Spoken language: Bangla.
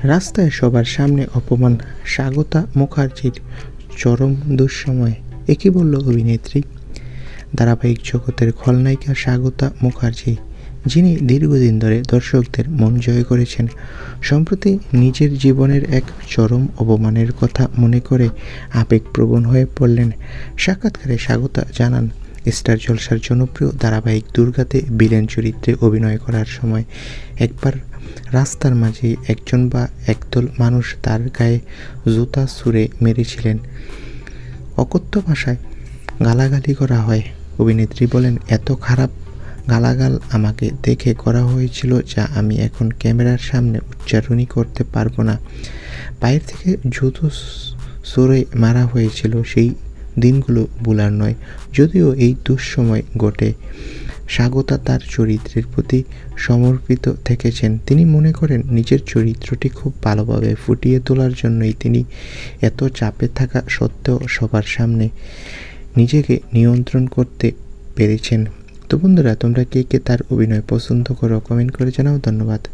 রাস্তায় সবার সামনে অপমান, স্বাগতা মুখার্জির চরম দুঃসময়। একই বলল অভিনেত্রী। ধারাবাহিক জগতের খলনায়িকা স্বাগতা মুখার্জি, যিনি দীর্ঘদিন ধরে দর্শকদের মন জয় করেছেন, সম্প্রতি নিজের জীবনের এক চরম অপমানের কথা মনে করে আবেগপ্রবণ হয়ে পড়লেন। সাক্ষাৎকারে স্বাগতা জানান, স্টার জলসার জনপ্রিয় ধারাবাহিক দুর্গাতে ভিলেন চরিত্রে অভিনয় করার সময় একবার রাস্তার মাঝে একজন বা একদল মানুষ তার গায়ে জুতা ছুঁড়ে মেরেছিলেন। অকথ্য ভাষায় গালাগালি করা হয়। অভিনেত্রী বলেন, এত খারাপ গালাগাল আমাকে দেখে করা হয়েছিল যা আমি এখন ক্যামেরার সামনে উচ্চারণই করতে পারবো না। পায়ের থেকে জুতো ছুঁড়ে মারা হয়েছিল, সেই দিনগুলো ভোলার নয়। যদিও এই দুঃসময় ঘটে, স্বাগতা তার চরিত্রের প্রতি সমর্পিত থেকেছেন। তিনি মনে করেন নিজের চরিত্রটি খুব ভালোভাবে ফুটিয়ে তোলার জন্যই তিনি এত চাপে থাকা সত্ত্বেও সবার সামনে নিজেকে নিয়ন্ত্রণ করতে পেরেছেন। তো বন্ধুরা, তোমরা কে কে তার অভিনয় পছন্দ করো কমেন্ট করে জানাও। ধন্যবাদ।